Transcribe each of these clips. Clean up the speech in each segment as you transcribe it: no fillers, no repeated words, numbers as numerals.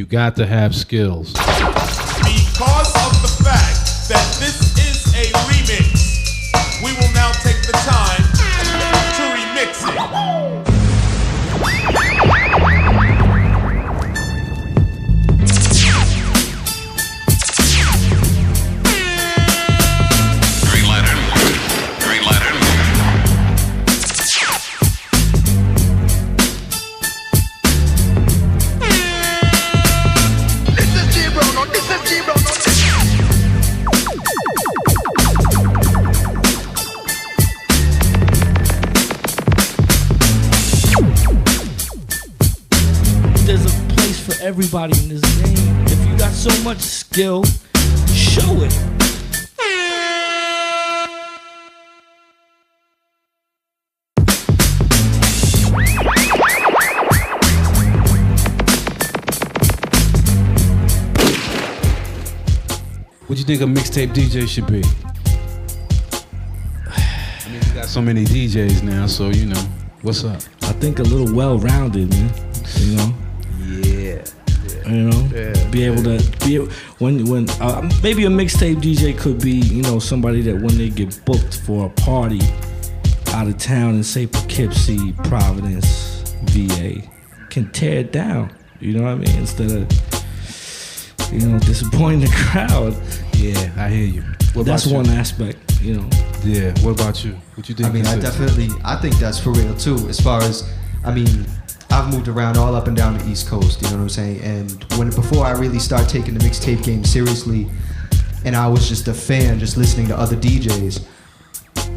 You got to have skills. Because of the fact that this is a remix, we will now take the time to remix it. Green Lantern. Green Lantern. This is G-Bro, no, this is G-Bro, no, this is There's a place for everybody in this game. If you got so much skill, show it. What do you think a mixtape DJ should be? I mean, we got so many DJs now, so you know, what's up? I think a little well-rounded, man. You know. Yeah. You know, be able to be when maybe a mixtape DJ could be, you know, somebody that when they get booked for a party out of town in say Poughkeepsie, Providence, VA, can tear it down. You know what I mean? Instead of, you know, disappointing the crowd. Yeah, I hear you. That's one aspect, you know. Yeah. What about you? What you think? I mean, I think that's for real too. As far as, I mean, I've moved around all up and down the East Coast, you know what I'm saying? And before I really started taking the mixtape game seriously, and I was just a fan, just listening to other DJs,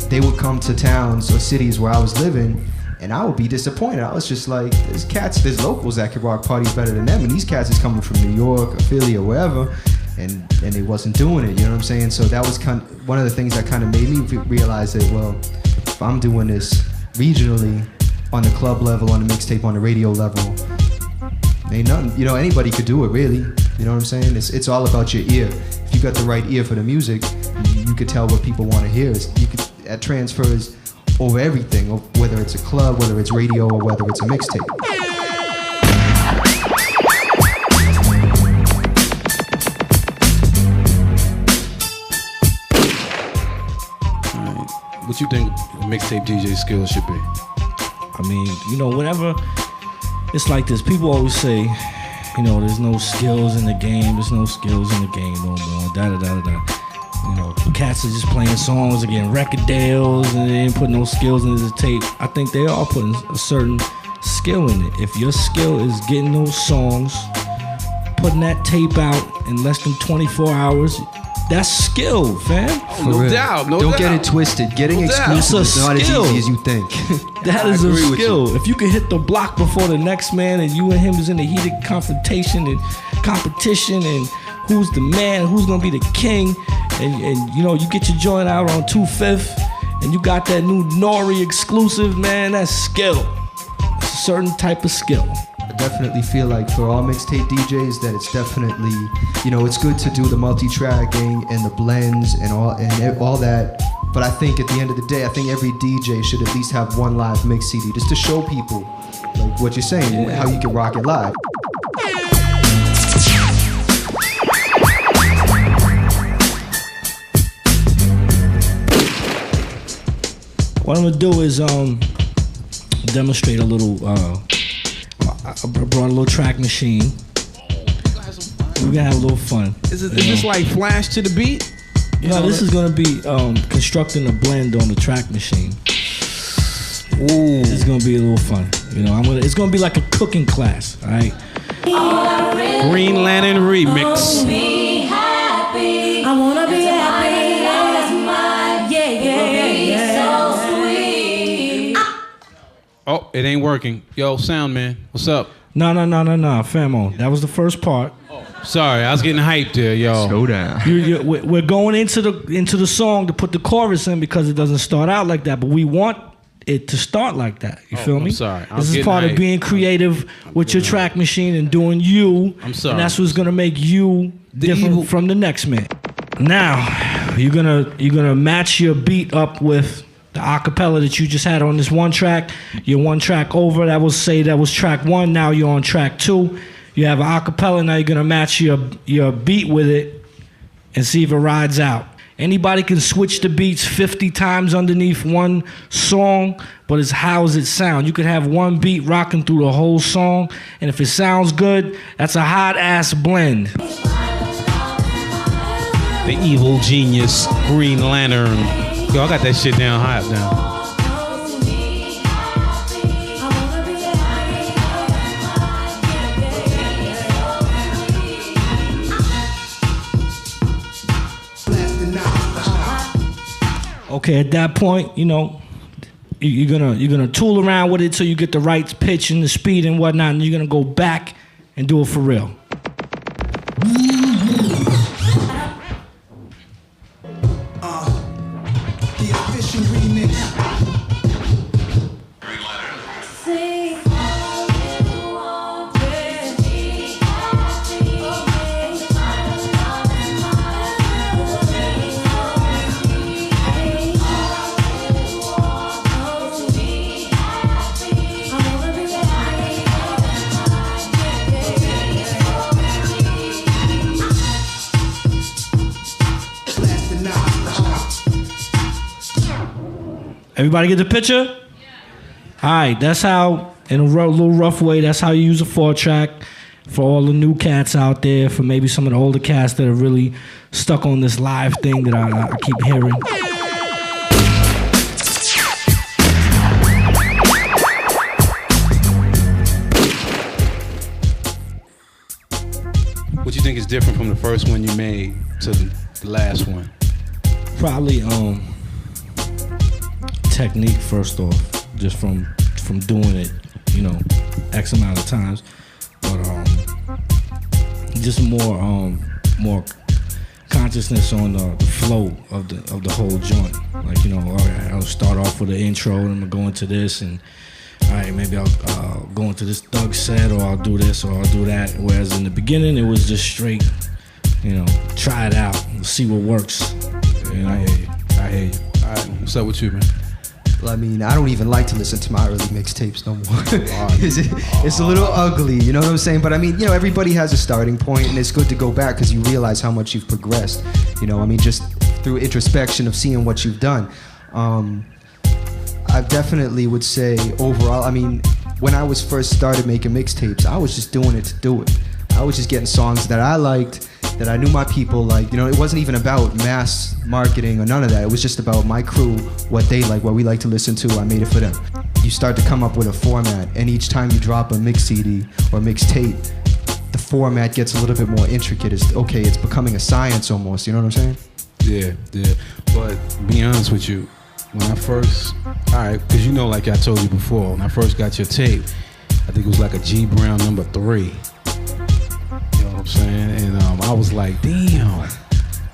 they would come to towns or cities where I was living, and I would be disappointed. I was just like, there's locals that could rock parties better than them, and these cats is coming from New York or Philly or wherever, and they wasn't doing it, you know what I'm saying? So that was one of the things that kind of made me realize that, well, if I'm doing this regionally, on the club level, on the mixtape, on the radio level, ain't nothing. You know, anybody could do it, really. You know what I'm saying? It's all about your ear. If you got the right ear for the music, you could tell what people want to hear. That transfers over everything, whether it's a club, whether it's radio, or whether it's a mixtape. All right. What you think a mixtape DJ skills should be? I mean, you know, whatever. It's like this. People always say, you know, there's no skills in the game. There's no skills in the game no more. Da-da-da-da-da. You know, cats are just playing songs and getting record deals and they ain't putting no skills into the tape. I think they are putting a certain skill in it. If your skill is getting those songs, putting that tape out in less than 24 hours, that's skill, fam. Oh, no doubt. Don't get it twisted. Getting exclusive is not as easy as you think. That is a skill. If you can hit the block before the next man and you and him is in a heated confrontation and competition and who's the man, who's gonna be the king, and you know, you get your joint out on 2/5 and you got that new Nori exclusive, man, that's skill. It's a certain type of skill. I definitely feel like for all mixtape DJs that it's definitely, you know, it's good to do the multi-tracking and the blends and all that. But I think at the end of the day, I think every DJ should at least have one live mix CD just to show people, like what you're saying, how you can rock it live. What I'm gonna do is demonstrate a little. I brought a little track machine. We're gonna have a little fun. Is this like flash to the beat? No, this is gonna be constructing a blend on the track machine. Ooh, this is gonna be a little fun. You know, it's gonna be like a cooking class. All right. Green Lantern remix. I wanna be happy. Oh, it ain't working. Yo, sound man, what's up? No, famo. That was the first part. Oh, sorry, I was getting hyped there, yo. Slow down. We're going into the song to put the chorus in because it doesn't start out like that, but we want it to start like that. You feel me? I'm sorry. This is part of being creative with your track machine and doing you. I'm sorry. And that's what's gonna make you different from the next man. Now, you're gonna match your beat up with the acapella that you just had on this one track. You're one track over. That was track 1. Now you're on track 2. You have an acapella, now you're gonna match your beat with it and see if it rides out. Anybody can switch the beats 50 times underneath one song, but it's how's it sound. You could have one beat rocking through the whole song, and if it sounds good, that's a hot ass blend. The evil genius, Green Lantern. Yo, I got that shit down hot now. Okay, at that point, you know, you're gonna tool around with it till you get the right pitch and the speed and whatnot, and you're gonna go back and do it for real. The official remix. Everybody get the picture? Yeah. All right, that's how, in a little rough way, that's how you use a 4-track for all the new cats out there, for maybe some of the older cats that are really stuck on this live thing that I keep hearing. What you think is different from the first one you made to the last one? Probably technique first off, just from doing it, you know, X amount of times, but just more consciousness on the flow of the whole joint. Like, you know, all right, I'll start off with an intro and I'm gonna go into this, and all right, maybe I'll go into this thug set, or I'll do this, or I'll do that. Whereas in the beginning, it was just straight, you know, try it out, see what works. You know? I hear you. All right, what's up with you, man? Well, I mean, I don't even like to listen to my early mixtapes no more. It's a little ugly, you know what I'm saying? But I mean, you know, everybody has a starting point, and it's good to go back because you realize how much you've progressed. You know, I mean, just through introspection of seeing what you've done. I definitely would say overall, I mean, when I was first started making mixtapes, I was just doing it to do it. I was just getting songs that I liked, that I knew my people liked. You know, it wasn't even about mass marketing or none of that. It was just about my crew, what they like, what we like to listen to. I made it for them. You start to come up with a format, and each time you drop a mix CD or mixtape, the format gets a little bit more intricate. It's becoming a science almost, you know what I'm saying? Yeah. But be honest with you, when I first, because you know, like I told you before, when I first got your tape, I think it was like a G Brown number 3. You know what I'm saying? And I was like, damn,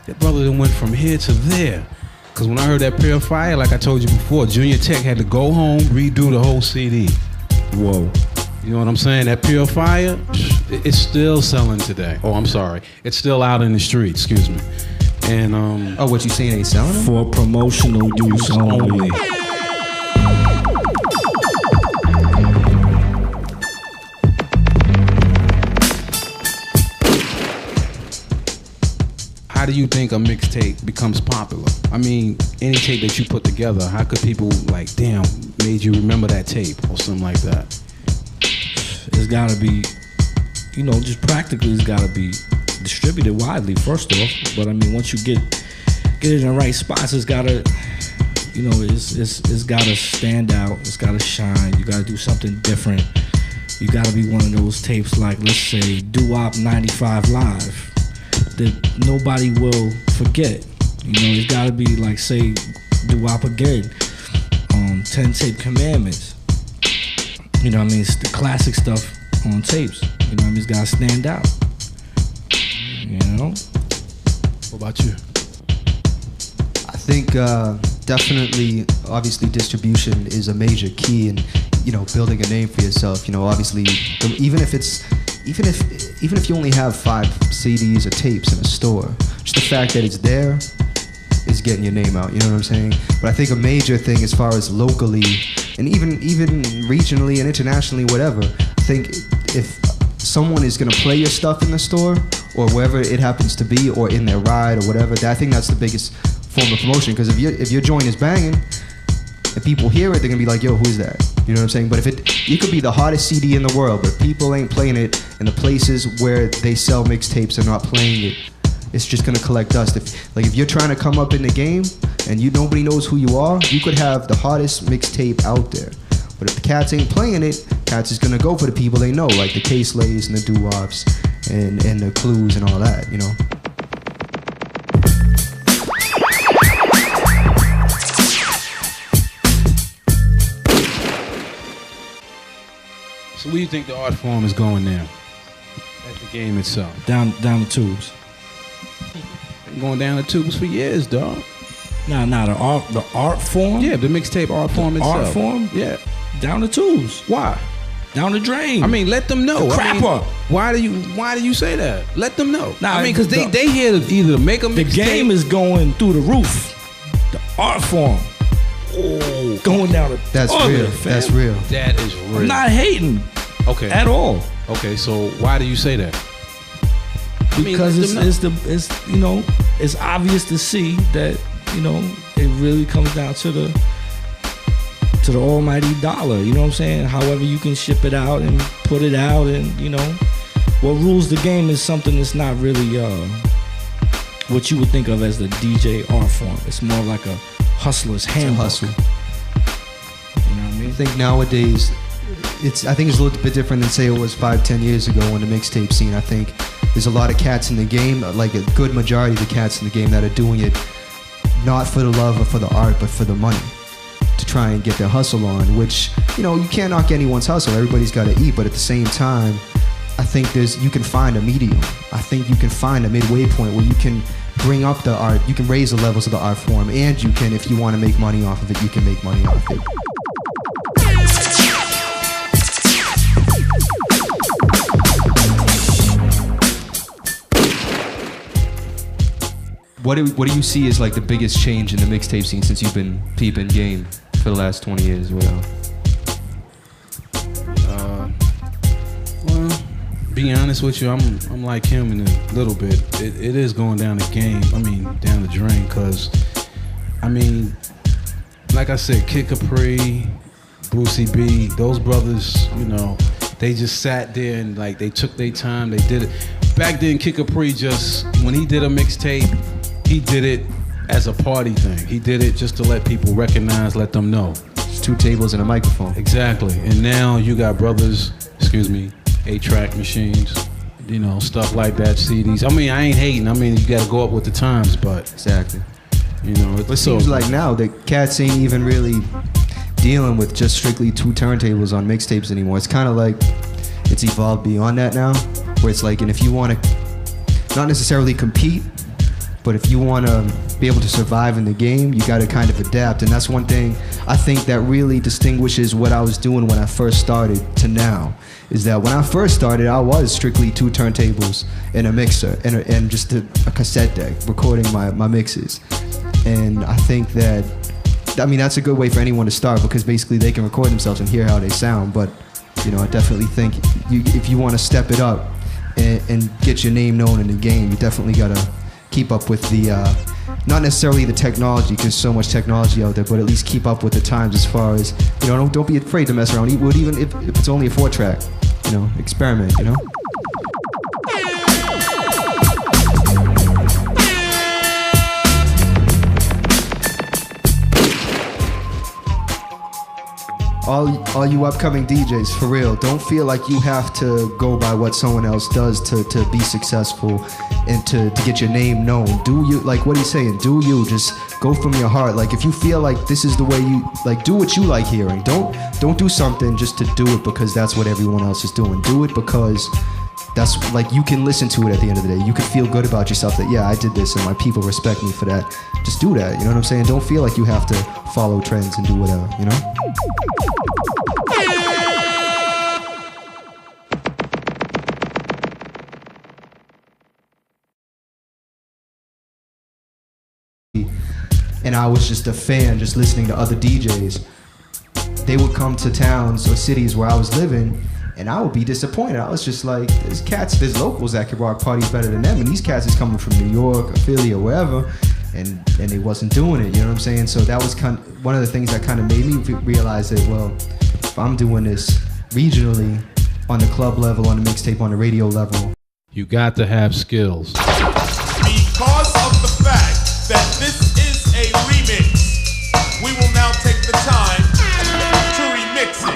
that brother done went from here to there. Because when I heard that Pure Fire, like I told you before, Junior Tech had to go home, redo the whole CD. Whoa. You know what I'm saying? That Pure Fire, it's still selling today. Oh, I'm sorry. It's still out in the street, excuse me. And what you saying ain't selling them? For promotional use only. How do you think a mixtape becomes popular? I mean, any tape that you put together, how could people like, damn, made you remember that tape or something like that? It's gotta be, you know, just practically it's gotta be distributed widely first off. But I mean, once you get it in the right spots, it's gotta, you know, it's gotta stand out, it's gotta shine, you gotta do something different. You gotta be one of those tapes like, let's say, Doo-Wop 95 Live, that nobody will forget. You know, it's gotta be like, say, Doo-Wop Again, 10 Tape Commandments. You know what I mean? It's the classic stuff on tapes. You know what I mean? It's gotta stand out. You know? What about you? I think definitely, obviously, distribution is a major key in, you know, building a name for yourself. You know, obviously, even if you only have 5 CDs or tapes in a store, just the fact that it's there is getting your name out. You know what I'm saying? But I think a major thing, as far as locally and even regionally and internationally, whatever, I think if someone is gonna play your stuff in the store or wherever it happens to be, or in their ride or whatever. I think that's the biggest form of promotion, because if your joint is banging and people hear it, they're gonna be like, yo, who is that? You know what I'm saying? But if it could be the hottest CD in the world, but people ain't playing it in the places where they sell mixtapes are not playing it, it's just gonna collect dust. If you're trying to come up in the game and nobody knows who you are, you could have the hottest mixtape out there. But if the cats ain't playing it, cats is gonna go for the people they know, like the K-Slays and the Doo-Wops and the Clues and all that, you know? So where do you think the art form is going now? At the game itself? Down the tubes. Been going down the tubes for years, dog. Nah, the art form? Yeah, the mixtape art form itself. Art form? Yeah. Down the tubes. Why? Down the drain. I mean, let them know. The crapper. Why do you say that? Let them know. Nah, I mean, because they here to either make a mixtape. The game is going through the roof. The art form. Oh, going down the That's real. That's real. That is real. I'm not hating. Okay. At all. Okay, so why do you say that? Because it's obvious to see that, you know, it really comes down to the almighty dollar. You know what I'm saying? However you can ship it out and put it out, and you know what rules the game is something that's not really what you would think of as the DJ art form. It's more like a hustler's handbook. Hustle. You know what I mean? I think nowadays I think it's a little bit different than say it was 5-10 years ago in the mixtape scene. I think there's a lot of cats in the game, like a good majority of the cats in the game that are doing it not for the love or for the art, but for the money, to try and get their hustle on, which, you know, you can't knock anyone's hustle. Everybody's got to eat, but at the same time, I think you can find a medium. I think you can find a midway point where you can bring up the art, you can raise the levels of the art form, and you can, if you want to make money off of it, you can make money off it. What do you see as like the biggest change in the mixtape scene since you've been peeping game for the last 20 years or whatever? Well, be honest with you, I'm like him in a little bit. It is going down the game. I mean, down the drain, because I mean, like I said, Kid Capri, Brucey B, those brothers, you know, they just sat there and like they took their time. They did it. Back then, Kid Capri just, when he did a mixtape, he did it as a party thing. He did it just to let people recognize, let them know. It's 2 tables and a microphone. Exactly. And now you got brothers, 8-track machines, you know, stuff like that, CDs. I mean, I ain't hating. I mean, you got to go up with the times, but exactly. You know, it seems like now the cats ain't even really dealing with just strictly 2 turntables on mixtapes anymore. It's kind of like it's evolved beyond that now, where it's like, and if you want to not necessarily compete, but if you want to be able to survive in the game, you got to kind of adapt. And that's one thing I think that really distinguishes what I was doing when I first started to now, is that when I first started, I was strictly 2 turntables and a mixer and just a cassette deck recording my mixes. And I think that, I mean, that's a good way for anyone to start, because basically they can record themselves and hear how they sound. But, you know, I definitely think if you want to step it up and get your name known in the game, you definitely got to keep up with the, not necessarily the technology, because so much technology out there, but at least keep up with the times as far as, you know, don't be afraid to mess around. Even if it's only a 4-track, you know, experiment, you know? All you upcoming DJs, for real, don't feel like you have to go by what someone else does to be successful and to get your name known. Do you, like what he's saying, do you, just go from your heart. Like if you feel like this is the way you, like, do what you like hearing. Don't do something just to do it because that's what everyone else is doing. Do it because that's, like, you can listen to it at the end of the day. You can feel good about yourself that, yeah, I did this and my people respect me for that. Just do that, you know what I'm saying? Don't feel like you have to follow trends and do whatever, you know? And I was just a fan, just listening to other DJs. They would come to towns or cities where I was living, And I would be disappointed. I was just like, there's locals that could rock parties better than them, and these cats is coming from New York or Philly or wherever, and they wasn't doing it, you know what I'm saying? So that was one of the things that kind of made me realize that, well, if I'm doing this regionally, on the club level, on the mixtape, on the radio level, you got to have skills. Because of the fact that this is a remix, we will now take the time to remix it.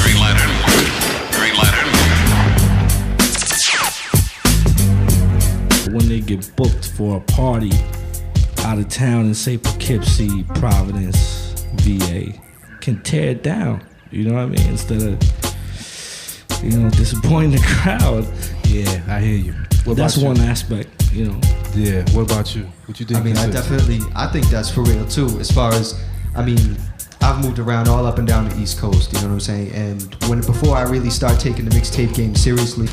Green Lantern. Green Lantern. When they get booked for a party out of town in, say, Poughkeepsie, Providence, VA, can tear it down, you know what I mean? Instead of, disappointing the crowd. Yeah, I hear you. That's one aspect, Yeah, what about you? What you think? I mean, I think that's for real too. As far as, I've moved around all up and down the East Coast, you know what I'm saying? And before I really start taking the mixtape game seriously,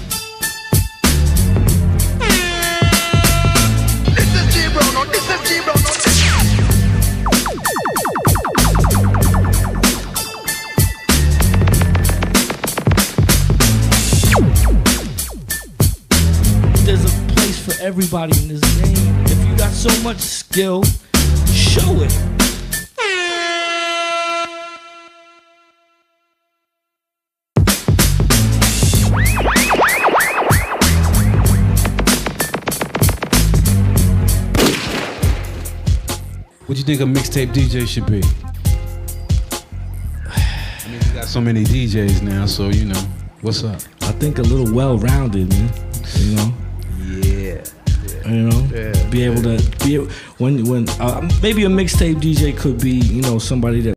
everybody in this game. If you got so much skill, show it. What do you think a mixtape DJ should be? We got so many DJs now, so what's up? I think a little well-rounded, man. Be able to maybe a mixtape DJ could be, somebody that